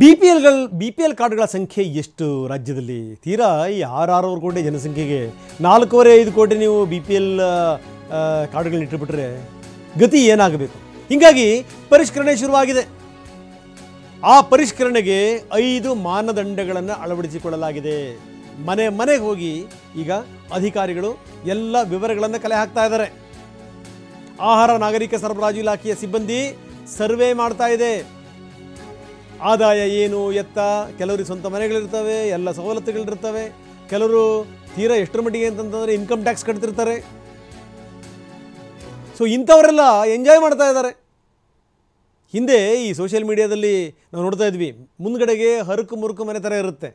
B P L ಕಾರ್ಡ್ಗಳ ಸಂಖ್ಯೆ ಎಷ್ಟು ರಾಜ್ಯದಲ್ಲಿ? ತೀರಾ ಈ 6 ಕೋಟಿ ಜನಸಂಖ್ಯೆಗೆ 4.5 ಕೋಟಿ ನೀವು BPL ಕಾರ್ಡ್ಗಳನ್ನ ಇಟ್ಟುಬಿಟ್ರೆ ಗತಿ ಏನಾಗಬೇಕು? ಹೀಗಾಗಿ ಪರಿಷ್ಕರಣೆ ಶುರುವಾಗಿದೆ. ಆ ಪರಿಷ್ಕರಣೆಗೆ 5 ಮಾನದಂಡಗಳನ್ನು ಅಳವಡಿಸಿಕೊಳ್ಳಲಾಗಿದೆ. ಮನೆಗೆ ಹೋಗಿ ಈಗ ಅಧಿಕಾರಿಗಳು ಎಲ್ಲ ವಿವರಗಳನ್ನು ಕಲೆ ಹಾಕ್ತಾ ಇದ್ದಾರೆ. ಆಹಾರ ನಾಗರಿಕ ಸರಬರಾಜು ಇಲಾಖೆಯ ಸಿಬ್ಬಂದಿ ಸರ್ವೆ ಮಾಡ್ತಾ ಇದೆ. ಆದಾಯ ಏನು ಎತ್ತ, ಕೆಲವರಿಗೆ ಸ್ವಂತ ಮನೆಗಳಿರ್ತವೆ, ಎಲ್ಲ ಸವಲತ್ತುಗಳಿರ್ತವೆ, ಕೆಲವರು ತೀರಾ ಎಷ್ಟರ ಮಟ್ಟಿಗೆ ಅಂತಂತಂದರೆ ಇನ್ಕಮ್ ಟ್ಯಾಕ್ಸ್ ಕಟ್ತಿರ್ತಾರೆ. ಸೊ ಇಂಥವರೆಲ್ಲ ಎಂಜಾಯ್ ಮಾಡ್ತಾ ಇದ್ದಾರೆ. ಹಿಂದೆ ಈ ಸೋಷಿಯಲ್ ಮೀಡಿಯಾದಲ್ಲಿ ನಾವು ನೋಡ್ತಾ ಇದ್ವಿ, ಮುಂದ್ಗಡೆಗೆ ಹರಕು ಮುರುಕು ಮನೆ ಥರ ಇರುತ್ತೆ,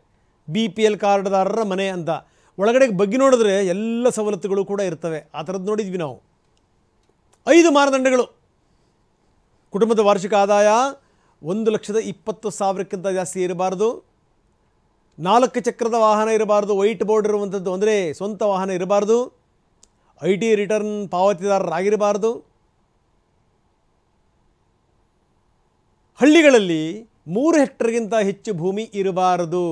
BPL ಕಾರ್ಡ್ದಾರರ ಮನೆ ಅಂತ. ಒಳಗಡೆಗೆ ಬಗ್ಗೆ ನೋಡಿದ್ರೆ ಎಲ್ಲ ಸವಲತ್ತುಗಳು ಕೂಡ ಇರ್ತವೆ. ಆ ಥರದ್ದು ನೋಡಿದ್ವಿ ನಾವು. 5 ಮಾನದಂಡಗಳು. ಕುಟುಂಬದ ವಾರ್ಷಿಕ ಆದಾಯ 1,20,000ಕ್ಕಿಂತ ಜಾಸ್ತಿ ಇರಬಾರ್ದು. 4 ಚಕ್ರದ ವಾಹನ ಇರಬಾರ್ದು. ವೈಟ್ ಬೋರ್ಡ್ ಇರುವಂಥದ್ದು, ಅಂದರೆ ಸ್ವಂತ ವಾಹನ ಇರಬಾರ್ದು. IT return ಪಾವತಿದಾರರಾಗಿರಬಾರ್ದು. ಹಳ್ಳಿಗಳಲ್ಲಿ 3 ಹೆಕ್ಟರ್ಗಿಂತ ಹೆಚ್ಚು ಭೂಮಿ ಇರಬಾರದು.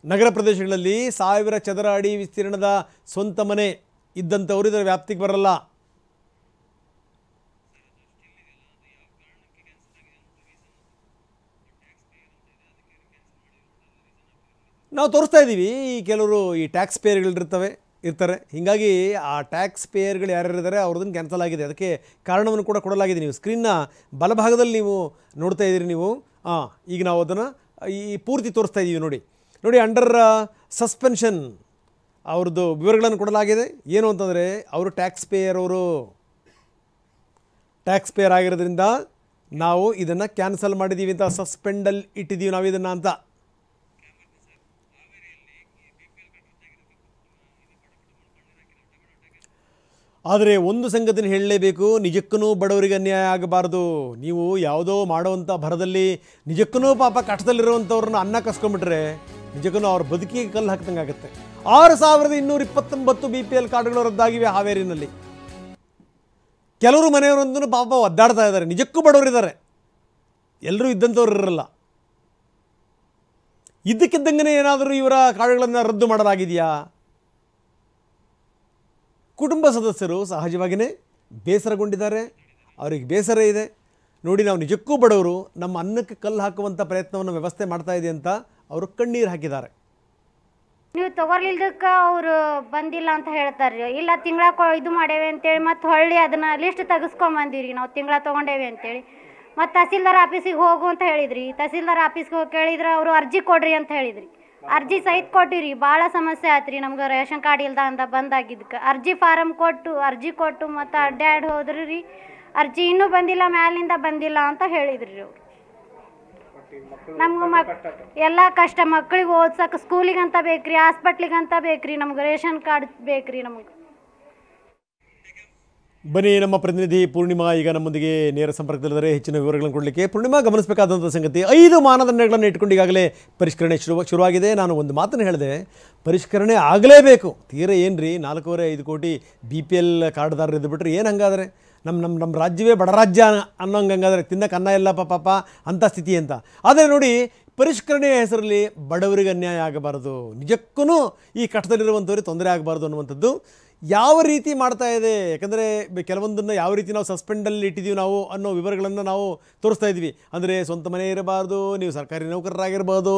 ನಗರ ಪ್ರದೇಶಗಳಲ್ಲಿ 1000 ಚದರ ಅಡಿ ವಿಸ್ತೀರ್ಣದ ಸ್ವಂತ ಮನೆ ಇದ್ದಂಥವರು ಇದರ ವ್ಯಾಪ್ತಿಗೆ ಬರಲ್ಲ. ನಾವು ತೋರಿಸ್ತಾ ಇದ್ದೀವಿ, ಕೆಲವರು ಈ ಟ್ಯಾಕ್ಸ್ ಇರ್ತಾರೆ. ಹೀಗಾಗಿ ಆ ಟ್ಯಾಕ್ಸ್ ಪೇಯರ್ಗಳು ಯಾರ್ಯಾರಿದ್ದಾರೆ ಅವ್ರದ್ದನ್ನು ಕ್ಯಾನ್ಸಲ್ ಆಗಿದೆ. ಅದಕ್ಕೆ ಕಾರಣವನ್ನು ಕೂಡ ಕೊಡಲಾಗಿದೆ. ನೀವು ಸ್ಕ್ರೀನ್ನ ಬಲಭಾಗದಲ್ಲಿ ನೀವು ನೋಡ್ತಾ ಇದ್ದೀರಿ. ನೀವು ಈಗ ನಾವು ಅದನ್ನು ಈ ಪೂರ್ತಿ ತೋರಿಸ್ತಾ ಇದ್ದೀವಿ. ನೋಡಿ ಅಂಡರ್ ಸಸ್ಪೆನ್ಷನ್ ಅವ್ರದ್ದು ವಿವರಗಳನ್ನು ಕೊಡಲಾಗಿದೆ. ಏನು ಅಂತಂದರೆ ಅವರು ಟ್ಯಾಕ್ಸ್ ಪೇಯರ್ ಆಗಿರೋದ್ರಿಂದ ನಾವು ಇದನ್ನು ಕ್ಯಾನ್ಸಲ್ ಮಾಡಿದ್ದೀವಿ ಅಂತ, ಸಸ್ಪೆಂಡಲ್ಲಿ ಇಟ್ಟಿದ್ದೀವಿ ನಾವು ಇದನ್ನು ಅಂತ. ಆದರೆ ಒಂದು ಸಂಗತಿನ ಹೇಳಲೇಬೇಕು, ನಿಜಕ್ಕೂ ಬಡವರಿಗೆ ಅನ್ಯಾಯ ಆಗಬಾರ್ದು. ನೀವು ಯಾವುದೋ ಮಾಡುವಂಥ ಭರದಲ್ಲಿ ನಿಜಕ್ಕೂ ಪಾಪ ಕಷ್ಟದಲ್ಲಿರುವಂಥವ್ರನ್ನ ಅನ್ನ ಕಸ್ಕೊಂಡ್ಬಿಟ್ರೆ ನಿಜಕ್ಕೂ ಅವ್ರ ಬದುಕಿಗೆ ಕಲ್ಲು ಹಾಕ್ದಂಗೆ ಆಗುತ್ತೆ. 6,229 BPL ಕಾರ್ಡ್ಗಳು ರದ್ದಾಗಿವೆ ಹಾವೇರಿನಲ್ಲಿ. ಕೆಲವರು ಮನೆಯವರೊಂದೂ ಪಾಪ ಒದ್ದಾಡ್ತಾ ಇದ್ದಾರೆ. ನಿಜಕ್ಕೂ ಬಡವರಿದ್ದಾರೆ, ಎಲ್ಲರೂ ಇದ್ದಂಥವ್ರು ಇರಲ್ಲ. ಇದ್ದಕ್ಕಿದ್ದಂಗೆ ಏನಾದರೂ ಇವರ ಕಾರ್ಡ್ಗಳನ್ನು ರದ್ದು ಮಾಡಲಾಗಿದೆಯಾ? ಕುಟುಂಬ ಸದಸ್ಯರು ಸಹಜವಾಗಿಯೇ ಬೇಸರಗೊಂಡಿದ್ದಾರೆ. ಅವರಿಗೆ ಬೇಸರ ಇದೆ. ನೋಡಿ, ನಾವು ನಿಜಕ್ಕೂ ಬಡವರು, ನಮ್ಮ ಅನ್ನಕ್ಕೆ ಕಲ್ಲು ಹಾಕುವಂಥ ಪ್ರಯತ್ನವನ್ನು ವ್ಯವಸ್ಥೆ ಮಾಡ್ತಾ ಇದೆ ಅಂತ ಅವರು ಕಣ್ಣೀರು ಹಾಕಿದ್ದಾರೆ. ನೀವು ತಗೊರ್ಲಿಲ್ದಕ್ಕೆ ಅವರು ಬಂದಿಲ್ಲ ಅಂತ ಹೇಳ್ತಾರೆ. ಇಲ್ಲ ತಿಂಗಳ ಇದು ಮಾಡೇವೆ ಅಂತೇಳಿ ಮತ್ತೆ ಹೊಳ್ಳಿ ಅದನ್ನು ಲಿಸ್ಟ್ ತೆಗೆಸ್ಕೊಂಬಂದಿರಿ, ನಾವು ತಿಂಗಳ ತೊಗೊಂಡೇವೆ ಅಂತೇಳಿ. ಮತ್ತು ತಹಸೀಲ್ದಾರ್ ಆಫೀಸಿಗೆ ಹೋಗು ಅಂತ ಹೇಳಿದ್ರಿ. ತಹಸೀಲ್ದಾರ್ ಆಫೀಸ್ಗೆ ಹೋಗಿ ಕೇಳಿದ್ರೆ ಅವರು ಅರ್ಜಿ ಕೊಡ್ರಿ ಅಂತ ಹೇಳಿದ್ರಿ. ಅರ್ಜಿ ಸಹಿತ ಕೊಟ್ಟಿರಿ. ಭಾಳ ಸಮಸ್ಯೆ ಆಯ್ತು ನಮ್ಗೆ ರೇಷನ್ ಕಾರ್ಡ್ ಇಲ್ದ ಅಂತ ಬಂದಾಗಿದ್ದಕ್ಕೆ. ಅರ್ಜಿ ಕೊಟ್ಟು ಮತ್ತು ಅಡ್ಡಾಡಿ ಹೋದ್ರಿ ರೀ. ಅರ್ಜಿ ಇನ್ನೂ ಬಂದಿಲ್ಲ, ಮ್ಯಾಲಿಂದ ಬಂದಿಲ್ಲ ಅಂತ ಹೇಳಿದ್ರಿ ಅವರು. ನಮ್ಗೆ ಎಲ್ಲ ಕಷ್ಟ. ಮಕ್ಕಳಿಗೆ ಓದ್ಸಕ್ಕೆ ಸ್ಕೂಲಿಗಂತ ಬೇಕ್ರಿ, ಹಾಸ್ಪಿಟ್ಲಿಗಂತ ಬೇಕ್ರಿ, ನಮ್ಗೆ ರೇಷನ್ ಕಾರ್ಡ್ ಬೇಕ್ರಿ ನಮಗೆ. ಬನ್ನಿ, ನಮ್ಮ ಪ್ರತಿನಿಧಿ ಪೂರ್ಣಿಮಾ ಈಗ ನಮ್ಮೊಂದಿಗೆ ನೇರ ಸಂಪರ್ಕದಲ್ಲಿದ್ದಾರೆ ಹೆಚ್ಚಿನ ವಿವರಗಳನ್ನು ಕೊಡಲಿಕ್ಕೆ. ಪೂರ್ಣಿಮಾ, ಗಮನಿಸಬೇಕಾದಂಥ ಸಂಗತಿ, 5 ಮಾನದಂಡಗಳನ್ನು ಇಟ್ಕೊಂಡು ಈಗಾಗಲೇ ಪರಿಷ್ಕರಣೆ ಶುರುವಾಗಿದೆ. ನಾನು ಒಂದು ಮಾತನ್ನು ಹೇಳಿದೆ, ಪರಿಷ್ಕರಣೆ ಆಗಲೇಬೇಕು. ತೀರ ಏನ್ರಿ 4.5 ಕೋಟಿ BPL ಕಾರ್ಡ್ದಾರರು ಇದ್ದು ಬಿಟ್ರೆ ಏನು ಹಂಗಾದರೆ? ನಮ್ಮ ರಾಜ್ಯವೇ ಬಡ ರಾಜ್ಯ ಅನ್ನೋಂಗೆ ಹಂಗಾದರೆ, ತಿನ್ನಕ್ಕೆ ಅನ್ನ ಇಲ್ಲ ಪಾಪ ಅಂಥ ಸ್ಥಿತಿ ಅಂತ. ಆದರೆ ನೋಡಿ, ಪರಿಷ್ಕರಣೆಯ ಹೆಸರಲ್ಲಿ ಬಡವರಿಗೆ ಅನ್ಯಾಯ ಆಗಬಾರ್ದು, ನಿಜಕ್ಕೂ ಈ ಕಷ್ಟದಲ್ಲಿರುವಂಥವ್ರಿಗೆ ತೊಂದರೆ ಆಗಬಾರ್ದು ಅನ್ನುವಂಥದ್ದು ಯಾವ ರೀತಿ ಮಾಡ್ತಾ ಇದೆ. ಯಾಕಂದರೆ ಕೆಲವೊಂದನ್ನು ಯಾವ ರೀತಿ ನಾವು ಸಸ್ಪೆಂಡಲ್ಲಿ ಇಟ್ಟಿದ್ದೀವಿ ನಾವು ಅನ್ನೋ ವಿವರಗಳನ್ನು ನಾವು ತೋರಿಸ್ತಾ ಇದ್ವಿ. ಅಂದರೆ ಸ್ವಂತ ಮನೆ ಇರಬಾರ್ದು, ನೀವು ಸರ್ಕಾರಿ ನೌಕರರಾಗಿರ್ಬೋದು,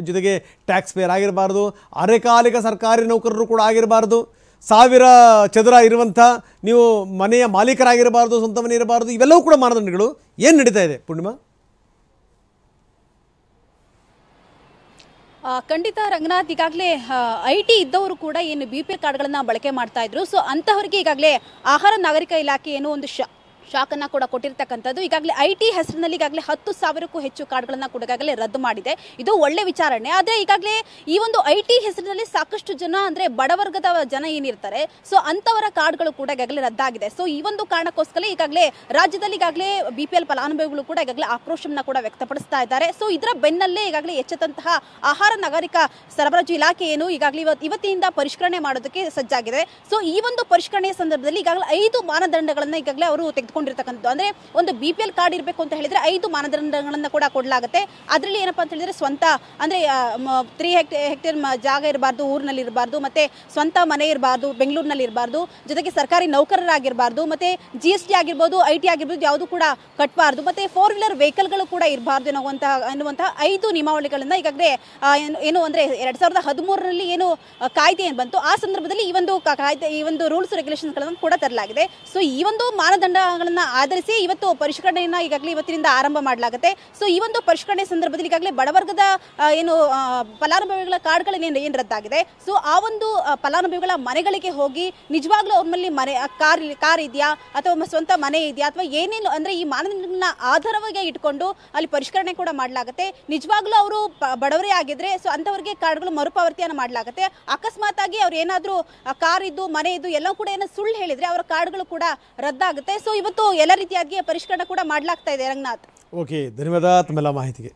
ಜೊತೆಗೆ ಟ್ಯಾಕ್ಸ್ ಪೇಯರ್ ಆಗಿರಬಾರ್ದು, ಅರೆಕಾಲಿಕ ಸರ್ಕಾರಿ ನೌಕರರು ಕೂಡ ಆಗಿರಬಾರ್ದು, 1000 ಚದರ ಇರುವಂಥ ನೀವು ಮನೆಯ ಮಾಲೀಕರಾಗಿರಬಾರ್ದು, ಸ್ವಂತ ಮನೆ ಇರಬಾರ್ದು. ಇವೆಲ್ಲವೂ ಕೂಡ ಮಾನದಂಡಗಳು. ಏನು ನಡೀತಾ ಇದೆ ಪೂರ್ಣಿಮಾ? ಖಂಡಿತ ರಂಗನಾಥ್, ಈಗಾಗಲೇ IT ಇದ್ದವರು ಕೂಡ ಏನು BPL ಕಾರ್ಡ್ಗಳನ್ನ ಬಳಕೆ ಮಾಡ್ತಾ ಇದ್ರು. ಸೊ ಅಂತವರಿಗೆ ಈಗಾಗಲೇ ಆಹಾರ ನಾಗರಿಕ ಇಲಾಖೆ ಏನೋ ಒಂದು ಶಾಕನ್ನು ಕೂಡ ಕೊಟ್ಟಿರ್ತಕ್ಕಂಥದ್ದು. ಈಗಾಗಲೇ IT ಹೆಸರಿನಲ್ಲಿ ಈಗಾಗಲೇ 10,000ಕ್ಕೂ ಹೆಚ್ಚು ಕಾರ್ಡ್ಗಳನ್ನ ಕೂಡ ಈಗಾಗಲೇ ರದ್ದು ಮಾಡಿದೆ. ಇದು ಒಳ್ಳೆ ವಿಚಾರಣೆ. ಆದರೆ ಈಗಾಗಲೇ ಈ ಒಂದು IT ಹೆಸರಿನಲ್ಲಿ ಸಾಕಷ್ಟು ಜನ, ಅಂದರೆ ಬಡವರ್ಗದ ಜನ ಏನಿರ್ತಾರೆ, ಸೊ ಅಂಥವರ ಕಾರ್ಡ್ಗಳು ಕೂಡ ಈಗಾಗಲೇ ರದ್ದಾಗಿದೆ. ಸೊ ಈ ಒಂದು ಕಾರಣಕ್ಕೋಸ್ಕರ ಈಗಾಗಲೇ ರಾಜ್ಯದಲ್ಲಿ ಈಗಾಗಲೇ BPL ಫಲಾನುಭವಿಗಳು ಕೂಡ ಈಗಾಗಲೇ ಆಕ್ರೋಶವನ್ನು ಕೂಡ ವ್ಯಕ್ತಪಡಿಸ್ತಾ ಇದ್ದಾರೆ. ಸೊ ಇದರ ಬೆನ್ನಲ್ಲೇ ಈಗಾಗಲೇ ಎಚ್ಚೆತ್ತಂತಹ ಆಹಾರ ನಾಗರಿಕ ಸರಬರಾಜು ಇಲಾಖೆ ಏನು ಈಗಾಗಲೇ ಇವತ್ತಿನಿಂದ ಪರಿಷ್ಕರಣೆ ಮಾಡೋದಕ್ಕೆ ಸಜ್ಜಾಗಿದೆ. ಸೊ ಈ ಒಂದು ಪರಿಷ್ಕರಣೆಯ ಸಂದರ್ಭದಲ್ಲಿ ಈಗಾಗಲೇ 5 ಮಾನದಂಡಗಳನ್ನು ಈಗಾಗಲೇ ಅವರು ತೆಗೆದುಕೊಂಡು ಇಟ್ಕೊಂಡಿರ್ತಕ್ಕಂಥದ್ದು. ಅಂದರೆ ಒಂದು BPL ಕಾರ್ಡ್ ಇರಬೇಕು ಅಂತ ಹೇಳಿದರೆ 5 ಮಾನದಂಡಗಳನ್ನು ಕೂಡ ಕೊಡಲಾಗುತ್ತೆ. ಅದರಲ್ಲಿ ಏನಪ್ಪ ಅಂತ ಹೇಳಿದರೆ ಸ್ವಂತ ಅಂದರೆ 3 ಹೆಕ್ಟೇರ್ ಜಾಗ ಇರಬಾರ್ದು, ಊರಿನಲ್ಲಿ ಇರಬಾರ್ದು, ಮತ್ತು ಸ್ವಂತ ಮನೆ ಇರಬಾರ್ದು, ಬೆಂಗಳೂರಿನಲ್ಲಿ ಇರಬಾರ್ದು, ಜೊತೆಗೆ ಸರ್ಕಾರಿ ನೌಕರರಾಗಿರಬಾರ್ದು, ಮತ್ತು GST ಆಗಿರ್ಬೋದು, IT ಆಗಿರ್ಬೋದು ಯಾವುದು ಕೂಡ ಕಟ್ಟಬಾರ್ದು, ಮತ್ತು 4 ವೀಲರ್ ವೆಹಿಕಲ್ಗಳು ಕೂಡ ಇರಬಾರ್ದು ಅನ್ನುವಂತಹ 5 ನಿಯಮಾವಳಿಗಳನ್ನು ಈಗಾಗಲೇ ಏನು ಅಂದರೆ 2013ರಲ್ಲಿ ಏನು ಕಾಯ್ದೆ ಏನು ಬಂತು ಆ ಸಂದರ್ಭದಲ್ಲಿ ಈ ಒಂದು ರೂಲ್ಸ್ ರೆಗ್ಯುಲೇಷನ್ಗಳನ್ನು ಕೂಡ ತರಲಾಗಿದೆ. ಸೊ ಈ ಒಂದು ಮಾನದಂಡಗಳನ್ನು ಆಧರಿಸಿ ಇವತ್ತು ಪರಿಷ್ಕರಣೆಯನ್ನು ಈಗಾಗಲೇ ಇವತ್ತಿನಿಂದ ಆರಂಭ ಮಾಡಲಾಗುತ್ತೆ. ಸೊ ಈ ಒಂದು ಪರಿಷ್ಕರಣೆ ಸಂದರ್ಭದಲ್ಲಿ ಈಗಾಗಲೇ ಬಡವರ್ಗದ ಏನು ಫಲಾನುಭವಿಗಳ ಕಾರ್ಡ್ಗಳೇನು ರದ್ದಾಗಿದೆ. ಸೊ ಆ ಒಂದು ಫಲಾನುಭವಿಗಳ ಮನೆಗಳಿಗೆ ಹೋಗಿ ನಿಜವಾಗ್ಲೂ ಅವ್ರ ಮೇಲೆ ಮನೆ ಕಾರ್ ಇದೆಯಾ ಅಥವಾ ಸ್ವಂತ ಮನೆ ಇದೆಯಾ ಅಥವಾ ಏನೇನು ಅಂದರೆ ಈ ಮಾನದಂಡಗಳನ್ನ ಆಧಾರವಾಗಿ ಇಟ್ಕೊಂಡು ಅಲ್ಲಿ ಪರಿಷ್ಕರಣೆ ಕೂಡ ಮಾಡಲಾಗುತ್ತೆ. ನಿಜವಾಗ್ಲೂ ಅವರು ಬಡವರೇ ಆಗಿದ್ರೆ ಸೊ ಅಂಥವ್ರಿಗೆ ಕಾರ್ಡ್ಗಳು ಮರುಪಾವತಿಯನ್ನು ಮಾಡಲಾಗುತ್ತೆ. ಅಕಸ್ಮಾತ್ ಆಗಿ ಅವ್ರು ಏನಾದರೂ ಕಾರ್ ಇದ್ದು ಮನೆ ಇದ್ದು ಎಲ್ಲ ಕೂಡ ಏನೋ ಸುಳ್ಳು ಹೇಳಿದ್ರೆ ಅವರ ಕಾರ್ಡ್ಗಳು ಕೂಡ ರದ್ದಾಗುತ್ತೆ. ಸೊ ಇವತ್ತು ಎಲ್ಲ ರೀತಿಯಾಗಿ ಪರಿಷ್ಕರಣೆ ಕೂಡ ಮಾಡಲಾಗ್ತಾ ಇದೆ. ರಂಗನಾಥ್, ಓಕೆ, ಧನ್ಯವಾದ ತಮ್ಮೆಲ್ಲ ಮಾಹಿತಿಗೆ.